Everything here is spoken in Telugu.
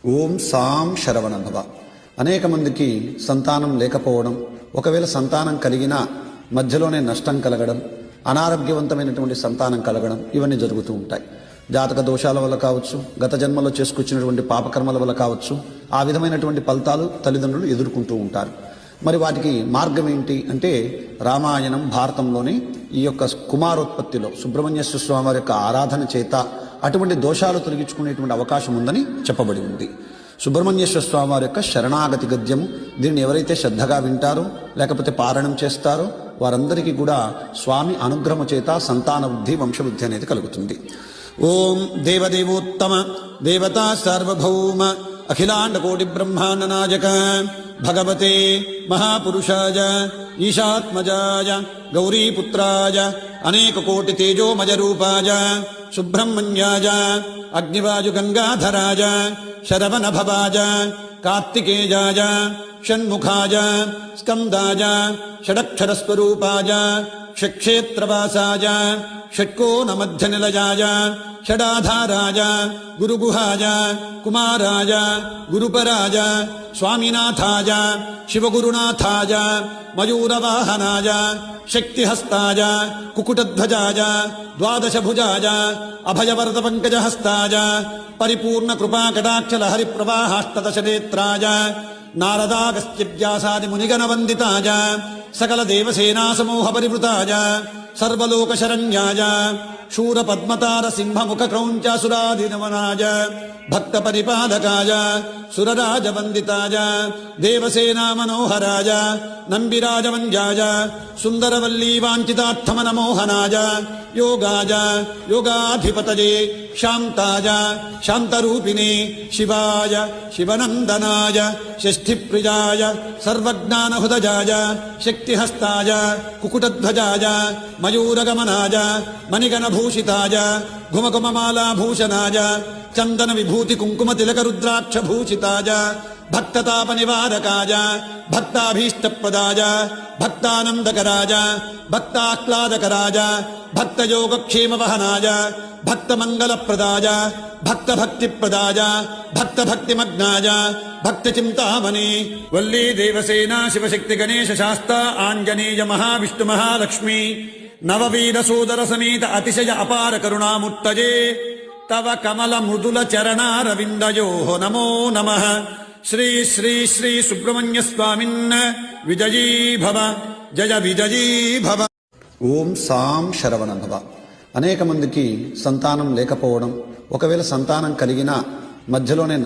ఓం సాం శరవణ భవ. అనేక మందికి సంతానం లేకపోవడం, ఒకవేళ సంతానం కలిగినా మధ్యలోనే నష్టం కలగడం, అనారోగ్యవంతమైనటువంటి సంతానం కలగడం, ఇవన్నీ జరుగుతూ ఉంటాయి. జాతక దోషాల వల్ల కావచ్చు, గత జన్మలో చేసుకొచ్చినటువంటి పాపకర్మల వల్ల కావచ్చు, ఆ విధమైనటువంటి ఫలితాలు తల్లిదండ్రులు ఎదుర్కొంటూ ఉంటారు. మరి వాటికి మార్గం ఏంటి అంటే, రామాయణం భారతంలోని ఈ యొక్క కుమారోత్పత్తిలో సుబ్రహ్మణ్యేశ్వర స్వామి వారి యొక్క ఆరాధన చేత అటువంటి దోషాలు తొలగించుకునేటువంటి అవకాశం ఉందని చెప్పబడి ఉంది. సుబ్రహ్మణ్యేశ్వర స్వామి వారి యొక్క శరణాగతి గద్యము, దీన్ని ఎవరైతే శ్రద్ధగా వింటారో లేకపోతే పారాయణం చేస్తారో వారందరికీ కూడా స్వామి అనుగ్రహము చేత సంతాన వృద్ధి, వంశవృద్ధి అనేది కలుగుతుంది. ఓం దేవదేవోత్తమ దేవతా సార్వభౌమ అఖిలాండ కోటి బ్రహ్మాండ నాయక భగవతే మహాపురుషాయ ఈశాత్మజాయ గౌరీపుత్రాయ అనేక కోటి తేజోమయ రూపాయ సుబ్రహ్మణ్యాయ అగ్నివాయు గంగాధరాయ శరవణ భవాయ కార్తికేయాయ షణ్ముఖాయ స్కందాయ షడక్షరస్వరూపాయ షట్క్షేత్రవాసాయ షట్కోణ మధ్య నిలయాయ షడాధారాయ గురుగుహాయ కుమారాయ గురుపరాయ స్వామినాథాయ శివగురునాథాయ మయూరవాహనాయ శక్తిహస్తాయ కుకుటధ్వజాయ ద్వాదశభుజాయ అభయవరద పంకజహస్తాయ పరిపూర్ణ కృపాకటాక్షలహరి ప్రవాహాష్టదశనేత్రాయ నారదాగస్త్యవ్యాసాది మునిగణ వందితాయ సకల దేవసేనా సమూహ పరివృతాయ సర్వలోక శరణ్యాయ శూర పద్మతార సింహముఖ క్రౌంచాసురాధినవనాయ భక్త పరిపాలకాయ సురరాజ వందితాయ దేవసేనా మనోహరాయ నంబిరాజవంజాయ సుందరవల్లీ వాంఛితార్థమన మోహనాయ యోగాయ యోగాధిపతయే శాంతాయ శాంతరూపిణే శివాయ శివనందనాయ షష్ఠిప్రియాయ సర్వజ్ఞానహృదయాయ శక్తిహస్తాయ కుకుటధ్వజాయ మయూరగమనాయ మణిగణభూషితాయ ఘుమఘుమమాలాభూషణాయ చందన విభూతి కుంకుమ తిలక రుద్రాక్ష భూషితాయ భక్తతాప నివారకాయ భక్తాభీష్టప్రదాయ భక్తానందకరాయ భక్తాహ్లాదకరాయ భక్తయోగక్షేమ వహనాయ భక్తమంగళప్రదాయ భక్తభక్తిప్రదాయ భక్తభక్తిమగ్నాయ భక్తచింతామణి వల్లీ దేవసేనా శివశక్తి గణేశ శాస్త ఆంజనేయ మహావిష్ణు మహాలక్ష్మి నవవీర సోదర సమేత అతిశయ అపార కరుణామూర్తయే తవ కమల మృదుల చరణారవిందయో నమో నమః. శ్రీ శ్రీ శ్రీ సుబ్రహ్మణ్య స్వామిన్ విజయీ భవ, జయ విజయీ భవ. ఓం సాం శరవణ భవ. అనేక మందికి సంతానం లేకపోవడం, ఒకవేళ సంతానం కలిగినా మధ్యలోనే